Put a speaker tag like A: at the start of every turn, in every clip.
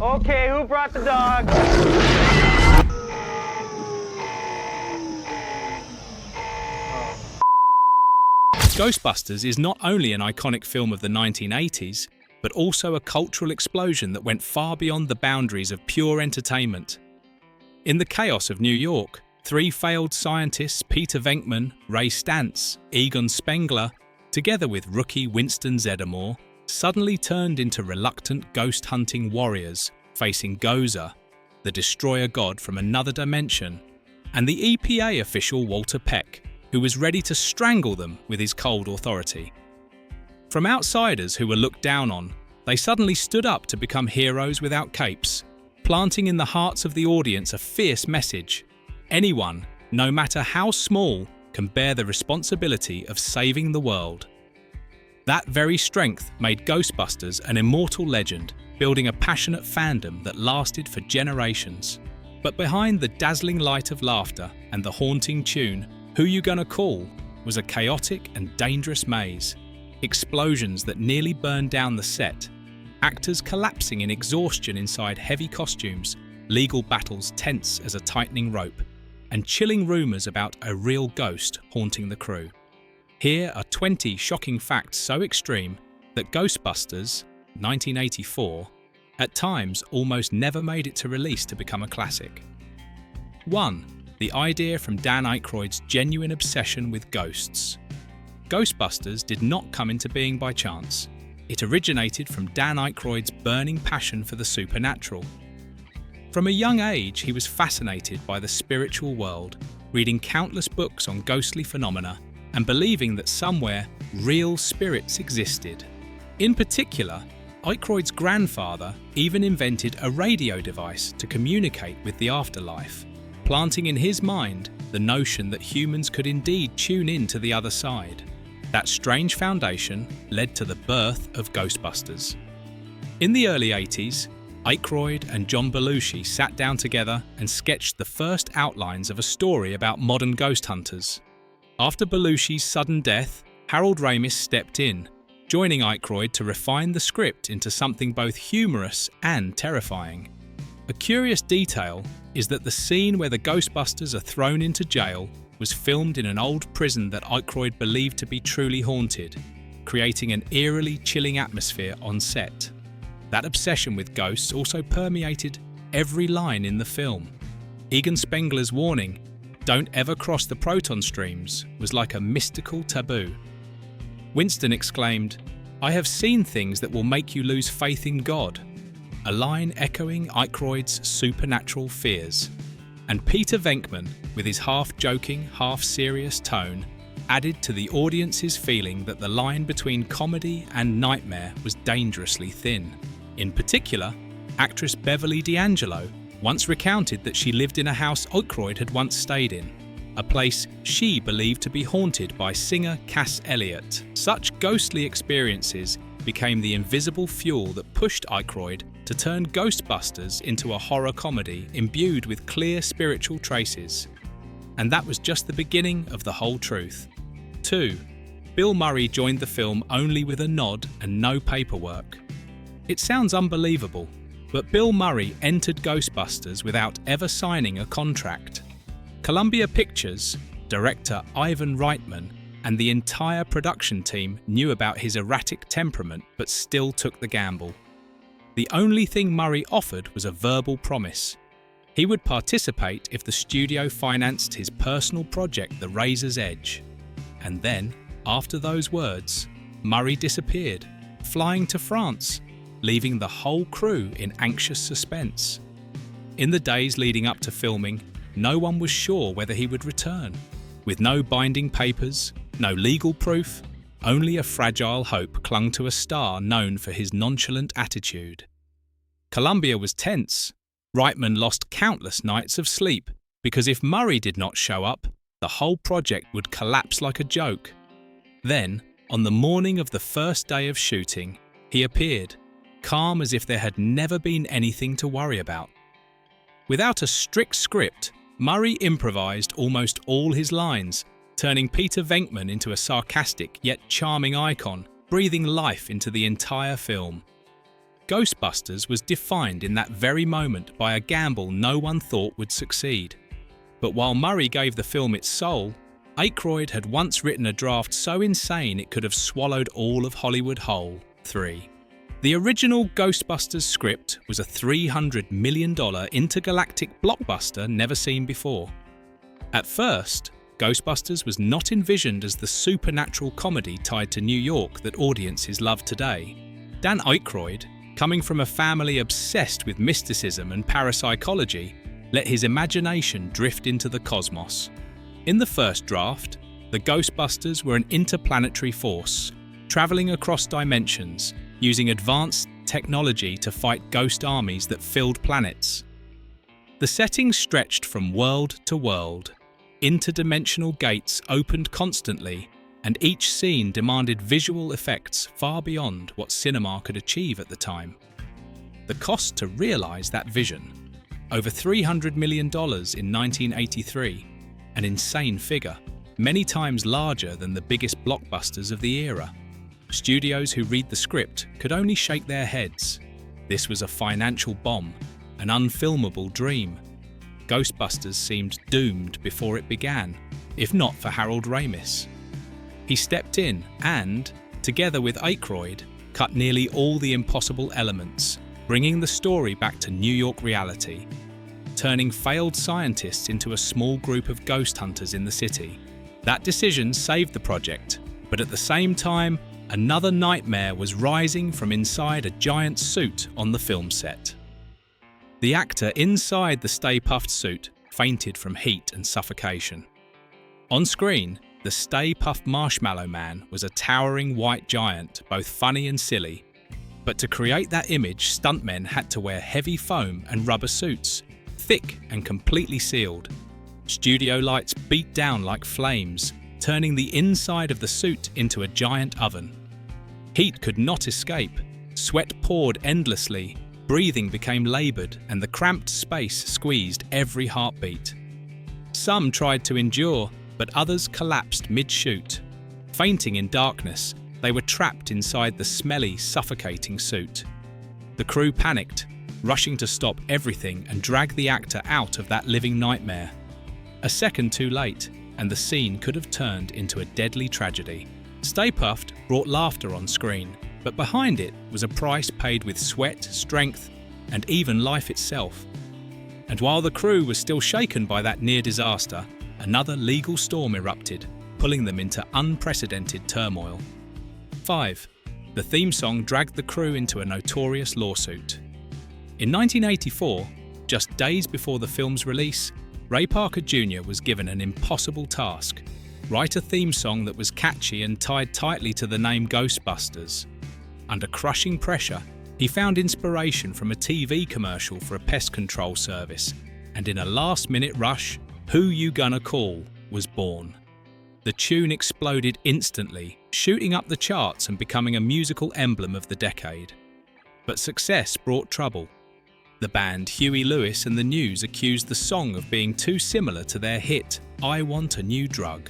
A: Okay, who brought the dog?
B: Ghostbusters is not only an iconic film of the 1980s, but also a cultural explosion that went far beyond the boundaries of pure entertainment. In the chaos of New York, three failed scientists, Peter Venkman, Ray Stantz, Egon Spengler, together with rookie Winston Zeddemore, suddenly turned into reluctant ghost-hunting warriors facing Gozer, the destroyer god from another dimension, and the EPA official Walter Peck, who was ready to strangle them with his cold authority. From outsiders who were looked down on, they suddenly stood up to become heroes without capes, planting in the hearts of the audience a fierce message. Anyone, no matter how small, can bear the responsibility of saving the world. That very strength made Ghostbusters an immortal legend, building a passionate fandom that lasted for generations. But behind the dazzling light of laughter and the haunting tune, Who You Gonna Call was a chaotic and dangerous maze. Explosions that nearly burned down the set, actors collapsing in exhaustion inside heavy costumes, legal battles tense as a tightening rope, and chilling rumours about a real ghost haunting the crew. Here are 20 shocking facts so extreme that Ghostbusters, 1984, at times almost never made it to release to become a classic. 1. The idea from Dan Aykroyd's genuine obsession with ghosts. Ghostbusters did not come into being by chance. It originated from Dan Aykroyd's burning passion for the supernatural. From a young age, he was fascinated by the spiritual world, reading countless books on ghostly phenomena and believing that somewhere real spirits existed. In particular, Aykroyd's grandfather even invented a radio device to communicate with the afterlife, planting in his mind the notion that humans could indeed tune in to the other side. That strange foundation led to the birth of Ghostbusters. In the early 80s, Aykroyd and John Belushi sat down together and sketched the first outlines of a story about modern ghost hunters. After Belushi's sudden death, Harold Ramis stepped in, joining Aykroyd to refine the script into something both humorous and terrifying. A curious detail is that the scene where the Ghostbusters are thrown into jail was filmed in an old prison that Aykroyd believed to be truly haunted, creating an eerily chilling atmosphere on set. That obsession with ghosts also permeated every line in the film. Egon Spengler's warning, "Don't ever cross the proton streams," was like a mystical taboo. Winston exclaimed, "I have seen things that will make you lose faith in God," a line echoing Aykroyd's supernatural fears. And Peter Venkman, with his half-joking, half-serious tone, added to the audience's feeling that the line between comedy and nightmare was dangerously thin. In particular, actress Beverly D'Angelo once recounted that she lived in a house Aykroyd had once stayed in, a place she believed to be haunted by singer Cass Elliot. Such ghostly experiences became the invisible fuel that pushed Aykroyd to turn Ghostbusters into a horror comedy imbued with clear spiritual traces. And that was just the beginning of the whole truth. 2. Bill Murray joined the film only with a nod and no paperwork. It sounds unbelievable, but Bill Murray entered Ghostbusters without ever signing a contract. Columbia Pictures, director Ivan Reitman, and the entire production team knew about his erratic temperament but still took the gamble. The only thing Murray offered was a verbal promise. He would participate if the studio financed his personal project, The Razor's Edge. And then, after those words, Murray disappeared, flying to France, leaving the whole crew in anxious suspense. In the days leading up to filming, no one was sure whether he would return. With no binding papers, no legal proof, only a fragile hope clung to a star known for his nonchalant attitude. Columbia was tense. Reitman lost countless nights of sleep, because if Murray did not show up, the whole project would collapse like a joke. Then, on the morning of the first day of shooting, he appeared, calm as if there had never been anything to worry about. Without a strict script, Murray improvised almost all his lines, turning Peter Venkman into a sarcastic yet charming icon, breathing life into the entire film. Ghostbusters was defined in that very moment by a gamble no one thought would succeed. But while Murray gave the film its soul, Aykroyd had once written a draft so insane it could have swallowed all of Hollywood whole. 3. The original Ghostbusters script was a $300 million intergalactic blockbuster never seen before. At first, Ghostbusters was not envisioned as the supernatural comedy tied to New York that audiences love today. Dan Aykroyd, coming from a family obsessed with mysticism and parapsychology, let his imagination drift into the cosmos. In the first draft, the Ghostbusters were an interplanetary force, traveling across dimensions, using advanced technology to fight ghost armies that filled planets. The setting stretched from world to world. Interdimensional gates opened constantly, and each scene demanded visual effects far beyond what cinema could achieve at the time. The cost to realize that vision? Over $300 million in 1983, an insane figure, many times larger than the biggest blockbusters of the era. Studios who read the script could only shake their heads. This was a financial bomb, an unfilmable dream. Ghostbusters seemed doomed before it began, if not for Harold Ramis. He stepped in and, together with Aykroyd, cut nearly all the impossible elements, bringing the story back to New York reality, turning failed scientists into a small group of ghost hunters in the city. That decision saved the project, but at the same time, another nightmare was rising from inside a giant suit on the film set. The actor inside the Stay Puft suit fainted from heat and suffocation. On screen, the Stay Puft Marshmallow Man was a towering white giant, both funny and silly. But to create that image, stuntmen had to wear heavy foam and rubber suits, thick and completely sealed. Studio lights beat down like flames, turning the inside of the suit into a giant oven. Heat could not escape, sweat poured endlessly, breathing became laboured, and the cramped space squeezed every heartbeat. Some tried to endure, but others collapsed mid-shoot. Fainting in darkness, they were trapped inside the smelly, suffocating suit. The crew panicked, rushing to stop everything and drag the actor out of that living nightmare. A second too late, and the scene could have turned into a deadly tragedy. Stay Puft brought laughter on screen, but behind it was a price paid with sweat, strength, and even life itself. And while the crew was still shaken by that near disaster, another legal storm erupted, pulling them into unprecedented turmoil. 5. The theme song dragged the crew into a notorious lawsuit. In 1984, just days before the film's release, Ray Parker Jr. was given an impossible task: write a theme song that was catchy and tied tightly to the name Ghostbusters. Under crushing pressure, he found inspiration from a TV commercial for a pest control service, and in a last-minute rush, Who You Gonna Call was born. The tune exploded instantly, shooting up the charts and becoming a musical emblem of the decade. But success brought trouble. The band Huey Lewis and the News accused the song of being too similar to their hit, I Want a New Drug.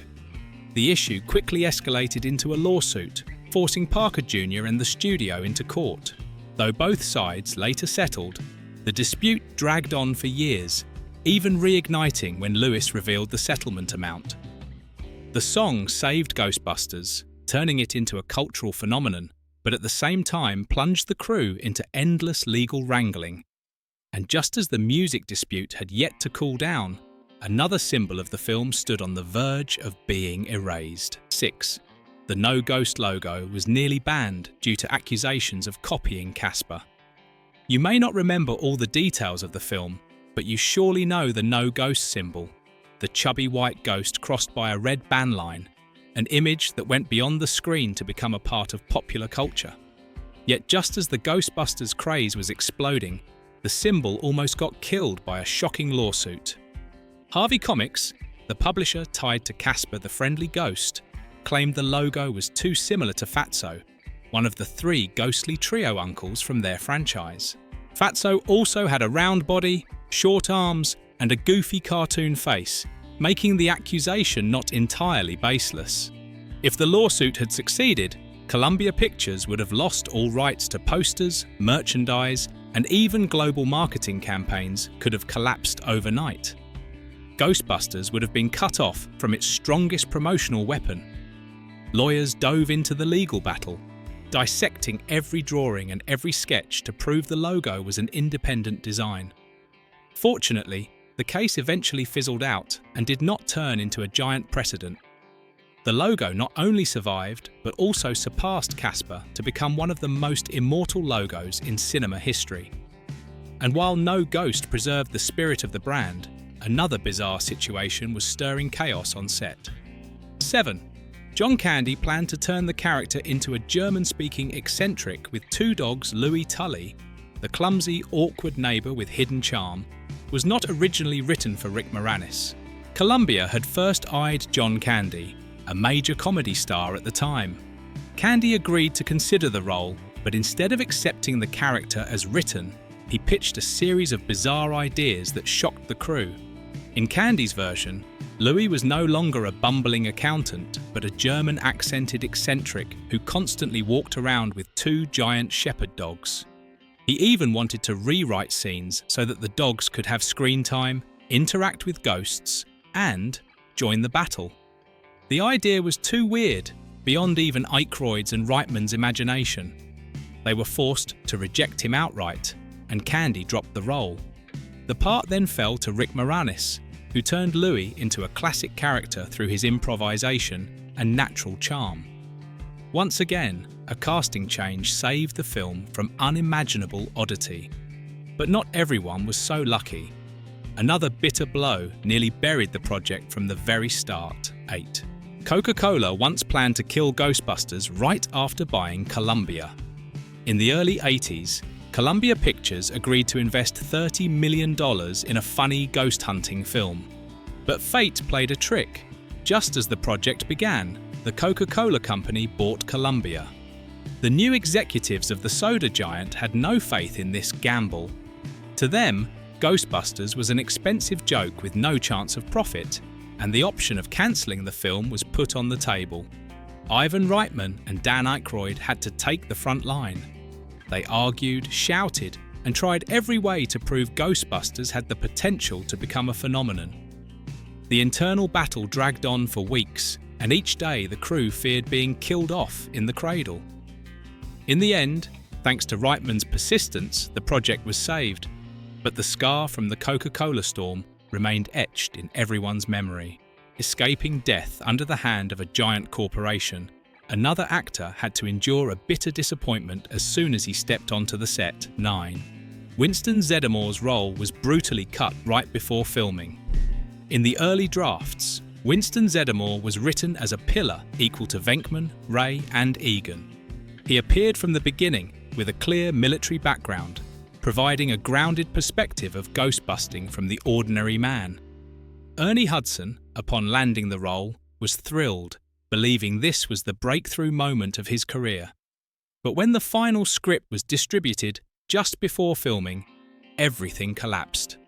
B: The issue quickly escalated into a lawsuit, forcing Parker Jr. and the studio into court. Though both sides later settled, the dispute dragged on for years, even reigniting when Lewis revealed the settlement amount. The song saved Ghostbusters, turning it into a cultural phenomenon, but at the same time plunged the crew into endless legal wrangling. And just as the music dispute had yet to cool down, another symbol of the film stood on the verge of being erased. 6. The No Ghost logo was nearly banned due to accusations of copying Casper. You may not remember all the details of the film, but you surely know the No Ghost symbol, the chubby white ghost crossed by a red band line, an image that went beyond the screen to become a part of popular culture. Yet just as the Ghostbusters craze was exploding, the symbol almost got killed by a shocking lawsuit. Harvey Comics, the publisher tied to Casper the Friendly Ghost, claimed the logo was too similar to Fatso, one of the 3 ghostly trio uncles from their franchise. Fatso also had a round body, short arms, and a goofy cartoon face, making the accusation not entirely baseless. If the lawsuit had succeeded, Columbia Pictures would have lost all rights to posters, merchandise, and even global marketing campaigns could have collapsed overnight. Ghostbusters would have been cut off from its strongest promotional weapon. Lawyers dove into the legal battle, dissecting every drawing and every sketch to prove the logo was an independent design. Fortunately, the case eventually fizzled out and did not turn into a giant precedent. The logo not only survived, but also surpassed Casper to become one of the most immortal logos in cinema history. And while no ghost preserved the spirit of the brand, another bizarre situation was stirring chaos on set. 7. John Candy planned to turn the character into a German-speaking eccentric with two dogs. Louis Tully, the clumsy, awkward neighbour with hidden charm, was not originally written for Rick Moranis. Columbia had first eyed John Candy, a major comedy star at the time. Candy agreed to consider the role, but instead of accepting the character as written, he pitched a series of bizarre ideas that shocked the crew. In Candy's version, Louis was no longer a bumbling accountant, but a German-accented eccentric who constantly walked around with two giant shepherd dogs. He even wanted to rewrite scenes so that the dogs could have screen time, interact with ghosts, and join the battle. The idea was too weird, beyond even Aykroyd's and Reitman's imagination. They were forced to reject him outright, and Candy dropped the role. The part then fell to Rick Moranis, who turned Louis into a classic character through his improvisation and natural charm. Once again, a casting change saved the film from unimaginable oddity. But not everyone was so lucky. Another bitter blow nearly buried the project from the very start. 8. Coca-Cola once planned to kill Ghostbusters right after buying Columbia. In the early 80s, Columbia Pictures agreed to invest $30 million in a funny ghost hunting film. But fate played a trick. Just as the project began, the Coca-Cola company bought Columbia. The new executives of the soda giant had no faith in this gamble. To them, Ghostbusters was an expensive joke with no chance of profit, and the option of cancelling the film was put on the table. Ivan Reitman and Dan Aykroyd had to take the front line. They argued, shouted, and tried every way to prove Ghostbusters had the potential to become a phenomenon. The internal battle dragged on for weeks, and each day the crew feared being killed off in the cradle. In the end, thanks to Reitman's persistence, the project was saved, but the scar from the Coca-Cola storm remained etched in everyone's memory. Escaping death under the hand of a giant corporation, another actor had to endure a bitter disappointment as soon as he stepped onto the set. 9. Winston Zeddemor's role was brutally cut right before filming. In the early drafts, Winston Zeddemore was written as a pillar equal to Venkman, Ray, and Egan. He appeared from the beginning with a clear military background, providing a grounded perspective of ghost-busting from the ordinary man. Ernie Hudson, upon landing the role, was thrilled, believing this was the breakthrough moment of his career. But when the final script was distributed just before filming, everything collapsed.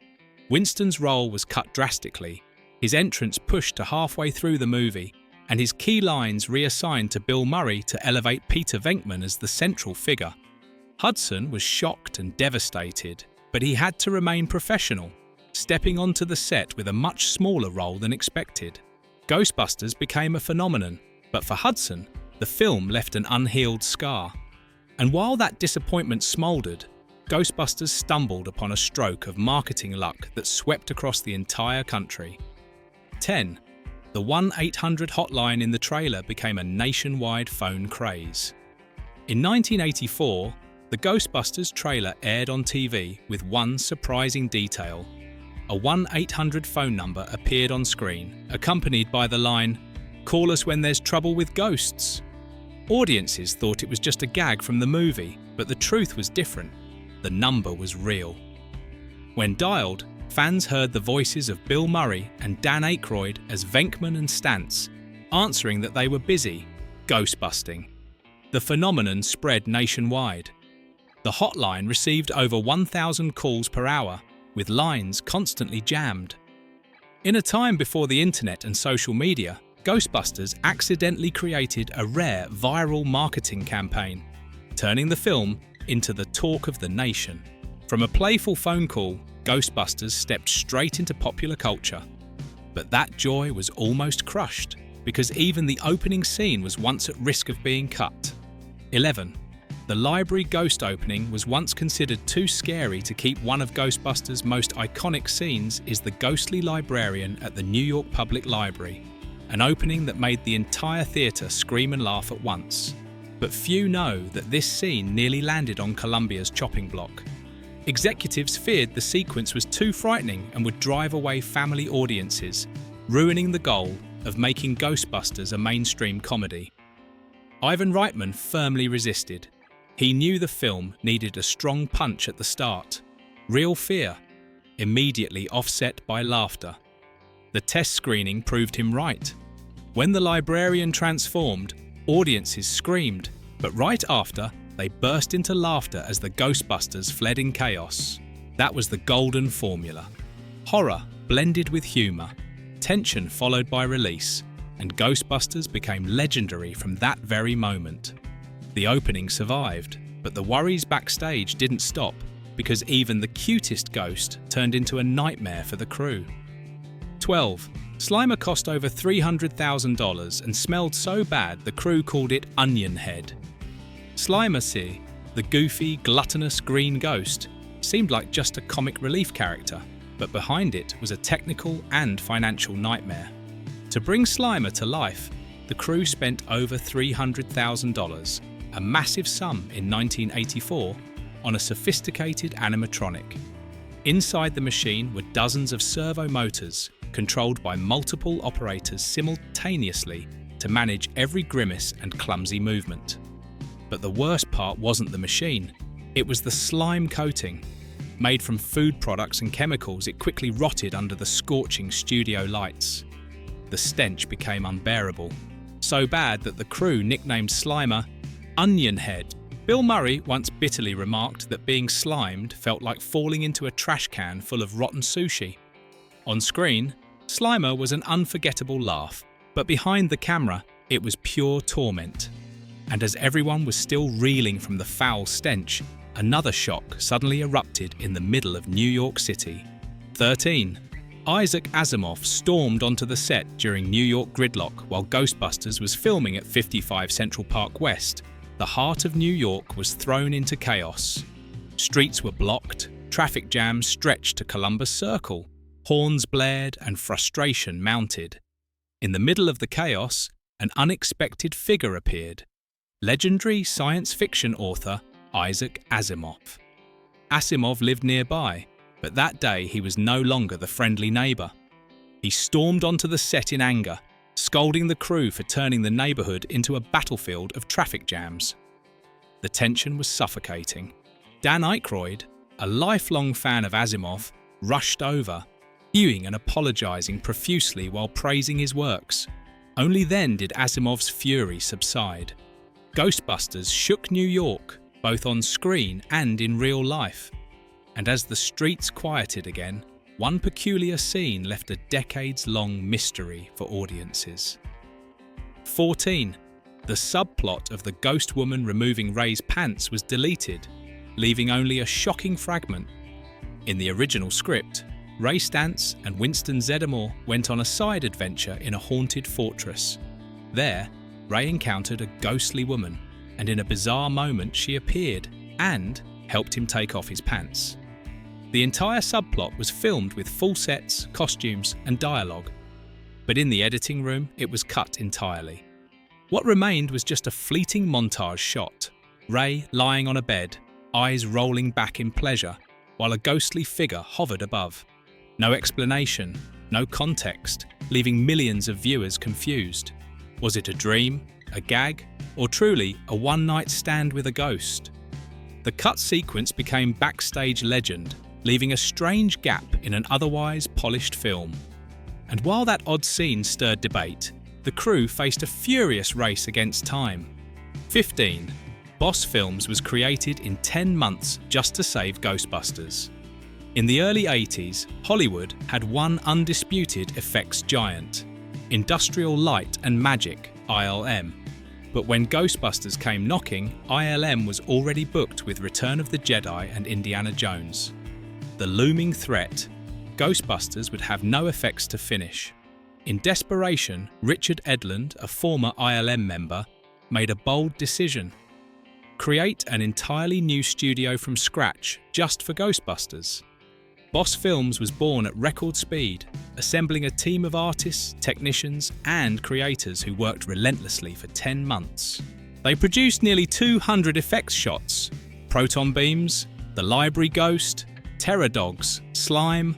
B: Winston's role was cut drastically, his entrance pushed to halfway through the movie, and his key lines reassigned to Bill Murray to elevate Peter Venkman as the central figure. Hudson was shocked and devastated, but he had to remain professional, stepping onto the set with a much smaller role than expected. Ghostbusters became a phenomenon, but for Hudson, the film left an unhealed scar. And while that disappointment smouldered, Ghostbusters stumbled upon a stroke of marketing luck that swept across the entire country. 10. The 1-800 hotline in the trailer became a nationwide phone craze. In 1984, the Ghostbusters trailer aired on TV with one surprising detail. A 1-800 phone number appeared on screen, accompanied by the line, "Call us when there's trouble with ghosts." Audiences thought it was just a gag from the movie, but the truth was different. The number was real. When dialed, fans heard the voices of Bill Murray and Dan Aykroyd as Venkman and Stantz, answering that they were busy, ghost-busting. The phenomenon spread nationwide. The hotline received over 1,000 calls per hour, with lines constantly jammed. In a time before the internet and social media, Ghostbusters accidentally created a rare viral marketing campaign, turning the film into the talk of the nation. From a playful phone call, Ghostbusters stepped straight into popular culture. But that joy was almost crushed, because even the opening scene was once at risk of being cut. 11. The library ghost opening was once considered too scary to keep. One of Ghostbusters' most iconic scenes is the ghostly librarian at the New York Public Library, an opening that made the entire theatre scream and laugh at once. But few know that this scene nearly landed on Columbia's chopping block. Executives feared the sequence was too frightening and would drive away family audiences, ruining the goal of making Ghostbusters a mainstream comedy. Ivan Reitman firmly resisted. He knew the film needed a strong punch at the start, real fear, immediately offset by laughter. The test screening proved him right. When the librarian transformed, audiences screamed, but right after, they burst into laughter as the Ghostbusters fled in chaos. That was the golden formula. Horror blended with humour, tension followed by release, and Ghostbusters became legendary from that very moment. The opening survived, but the worries backstage didn't stop, because even the cutest ghost turned into a nightmare for the crew. 12. Slimer cost over $300,000 and smelled so bad the crew called it Onion Head. Slimer, the goofy, gluttonous green ghost, seemed like just a comic relief character, but behind it was a technical and financial nightmare. To bring Slimer to life, the crew spent over $300,000, a massive sum in 1984, on a sophisticated animatronic. Inside the machine were dozens of servo motors, controlled by multiple operators simultaneously to manage every grimace and clumsy movement. But the worst part wasn't the machine, it was the slime coating. Made from food products and chemicals, it quickly rotted under the scorching studio lights. The stench became unbearable, so bad that the crew nicknamed Slimer Onion Head. Bill Murray once bitterly remarked that being slimed felt like falling into a trash can full of rotten sushi. On screen, Slimer was an unforgettable laugh, but behind the camera, it was pure torment. And as everyone was still reeling from the foul stench, another shock suddenly erupted in the middle of New York City. 13. Isaac Asimov stormed onto the set during New York gridlock while Ghostbusters was filming at 55 Central Park West. The heart of New York was thrown into chaos. Streets were blocked, traffic jams stretched to Columbus Circle, horns blared and frustration mounted. In the middle of the chaos, an unexpected figure appeared. Legendary science fiction author Isaac Asimov. Asimov lived nearby, but that day he was no longer the friendly neighbour. He stormed onto the set in anger, scolding the crew for turning the neighbourhood into a battlefield of traffic jams. The tension was suffocating. Dan Aykroyd, a lifelong fan of Asimov, rushed over, hewing and apologising profusely while praising his works. Only then did Asimov's fury subside. Ghostbusters shook New York, both on screen and in real life. And as the streets quieted again, one peculiar scene left a decades-long mystery for audiences. 14. The subplot of the ghost woman removing Ray's pants was deleted, leaving only a shocking fragment. In the original script, Ray Stantz and Winston Zeddemore went on a side adventure in a haunted fortress. There, Ray encountered a ghostly woman, and in a bizarre moment she appeared and helped him take off his pants. The entire subplot was filmed with full sets, costumes, and dialogue. But in the editing room, it was cut entirely. What remained was just a fleeting montage shot. Ray lying on a bed, eyes rolling back in pleasure, while a ghostly figure hovered above. No explanation, no context, leaving millions of viewers confused. Was it a dream, a gag, or truly a one-night stand with a ghost? The cut sequence became backstage legend, leaving a strange gap in an otherwise polished film. And while that odd scene stirred debate, the crew faced a furious race against time. 15. Boss Films was created in 10 months just to save Ghostbusters. In the early 80s, Hollywood had one undisputed effects giant. Industrial Light and Magic, ILM. But when Ghostbusters came knocking, ILM was already booked with Return of the Jedi and Indiana Jones. The looming threat, Ghostbusters would have no effects to finish. In desperation, Richard Edlund, a former ILM member, made a bold decision: create an entirely new studio from scratch just for Ghostbusters. Boss Films was born at record speed, assembling a team of artists, technicians, and creators who worked relentlessly for 10 months. They produced nearly 200 effects shots: proton beams, the library ghost, terror dogs, slime,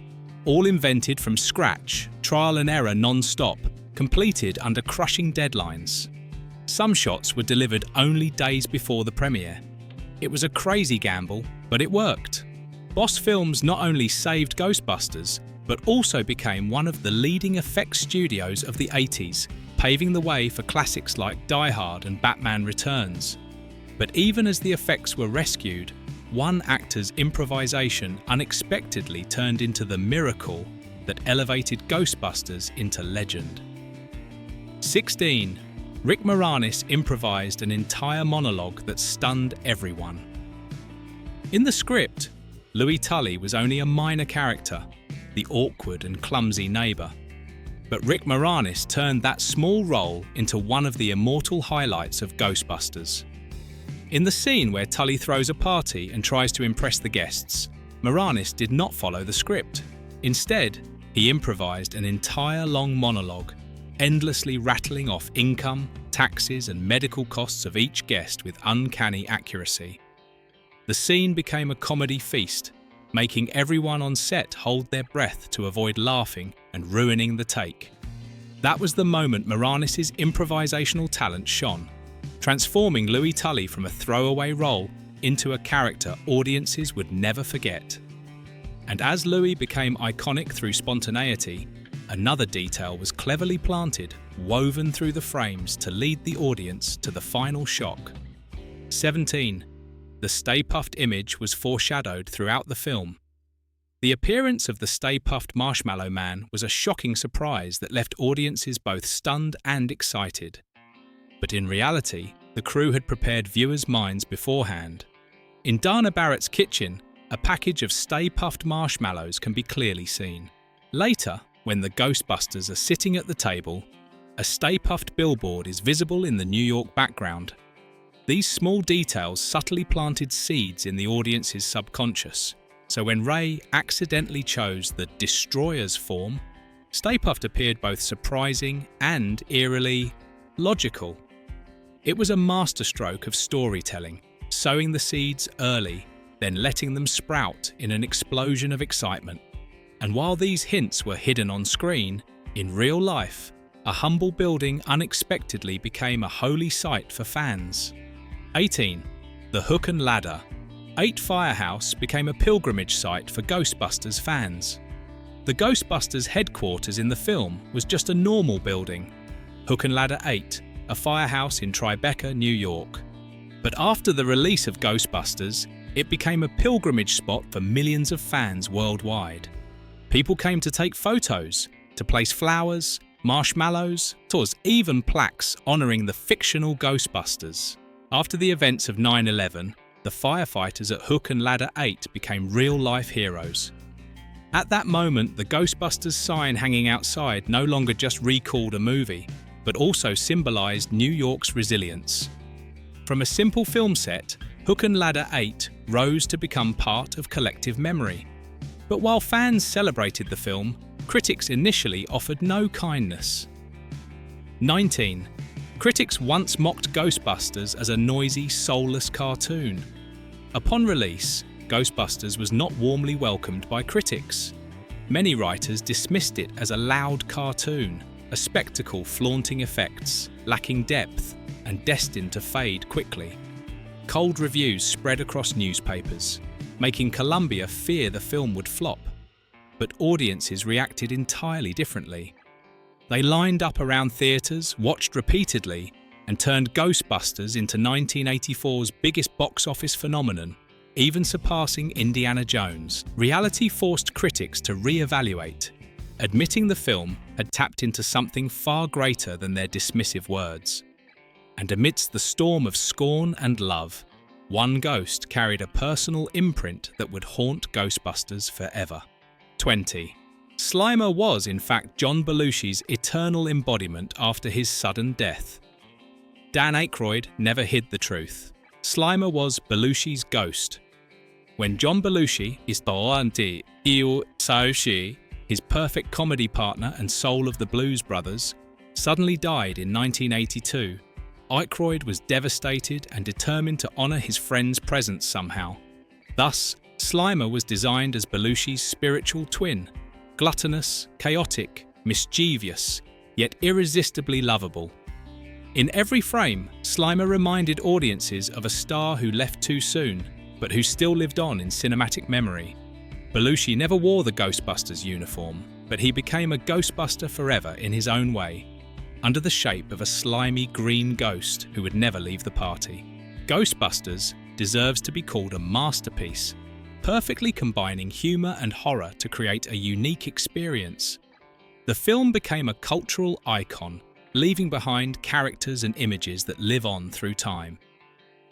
B: all invented from scratch, trial and error non-stop, completed under crushing deadlines. Some shots were delivered only days before the premiere. It was a crazy gamble, but it worked. Boss Films not only saved Ghostbusters, but also became one of the leading effects studios of the 80s, paving the way for classics like Die Hard and Batman Returns. But even as the effects were rescued, one actor's improvisation unexpectedly turned into the miracle that elevated Ghostbusters into legend. 16. Rick Moranis improvised an entire monologue that stunned everyone. In the script, Louis Tully was only a minor character, the awkward and clumsy neighbour. But Rick Moranis turned that small role into one of the immortal highlights of Ghostbusters. In the scene where Tully throws a party and tries to impress the guests, Moranis did not follow the script. Instead, he improvised an entire long monologue, endlessly rattling off income, taxes, and medical costs of each guest with uncanny accuracy. The scene became a comedy feast, making everyone on set hold their breath to avoid laughing and ruining the take. That was the moment Moranis' improvisational talent shone, transforming Louis Tully from a throwaway role into a character audiences would never forget. And as Louis became iconic through spontaneity, another detail was cleverly planted, woven through the frames to lead the audience to the final shock. 17. The Stay Puft image was foreshadowed throughout the film. The appearance of the Stay Puft Marshmallow Man was a shocking surprise that left audiences both stunned and excited. But in reality, the crew had prepared viewers' minds beforehand. In Dana Barrett's kitchen, a package of Stay Puft marshmallows can be clearly seen. Later, when the Ghostbusters are sitting at the table, a Stay Puft billboard is visible in the New York background. These small details subtly planted seeds in the audience's subconscious, so when Ray accidentally chose the Destroyer's form, Stay Puft appeared both surprising and eerily logical. It was a masterstroke of storytelling, sowing the seeds early, then letting them sprout in an explosion of excitement. And while these hints were hidden on screen, in real life, a humble building unexpectedly became a holy site for fans. 18. The Hook and Ladder. 8 Firehouse became a pilgrimage site for Ghostbusters fans. The Ghostbusters headquarters in the film was just a normal building, Hook and Ladder 8, a firehouse in Tribeca, New York. But after the release of Ghostbusters, it became a pilgrimage spot for millions of fans worldwide. People came to take photos, to place flowers, marshmallows, tours, even plaques honouring the fictional Ghostbusters. After the events of 9/11, the firefighters at Hook and Ladder 8 became real-life heroes. At that moment, the Ghostbusters sign hanging outside no longer just recalled a movie, but also symbolised New York's resilience. From a simple film set, Hook and Ladder 8 rose to become part of collective memory. But while fans celebrated the film, critics initially offered no kindness. 19. Critics once mocked Ghostbusters as a noisy, soulless cartoon. Upon release, Ghostbusters was not warmly welcomed by critics. Many writers dismissed it as a loud cartoon, a spectacle flaunting effects, lacking depth, and destined to fade quickly. Cold reviews spread across newspapers, making Columbia fear the film would flop. But audiences reacted entirely differently. They lined up around theatres, watched repeatedly, and turned Ghostbusters into 1984's biggest box office phenomenon, even surpassing Indiana Jones. Reality forced critics to re-evaluate, admitting the film had tapped into something far greater than their dismissive words. And amidst the storm of scorn and love, one ghost carried a personal imprint that would haunt Ghostbusters forever. 20. Slimer was, in fact, John Belushi's eternal embodiment after his sudden death. Dan Aykroyd never hid the truth. Slimer was Belushi's ghost. When John Belushi is Dorante Il Saushi, his perfect comedy partner and soul of the Blues Brothers, suddenly died in 1982, Aykroyd was devastated and determined to honour his friend's presence somehow. Thus, Slimer was designed as Belushi's spiritual twin, gluttonous, chaotic, mischievous, yet irresistibly lovable. In every frame, Slimer reminded audiences of a star who left too soon, but who still lived on in cinematic memory. Belushi never wore the Ghostbusters uniform, but he became a Ghostbuster forever in his own way, under the shape of a slimy green ghost who would never leave the party. Ghostbusters deserves to be called a masterpiece, perfectly combining humour and horror to create a unique experience. The film became a cultural icon, leaving behind characters and images that live on through time.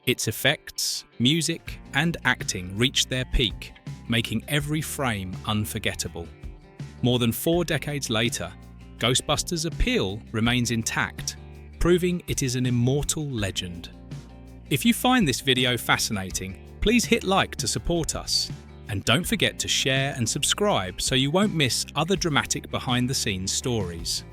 B: Its effects, music, and acting reached their peak, making every frame unforgettable. More than 4 decades later, Ghostbusters' appeal remains intact, proving it is an immortal legend. If you find this video fascinating, please hit like to support us. And don't forget to share and subscribe so you won't miss other dramatic behind-the-scenes stories.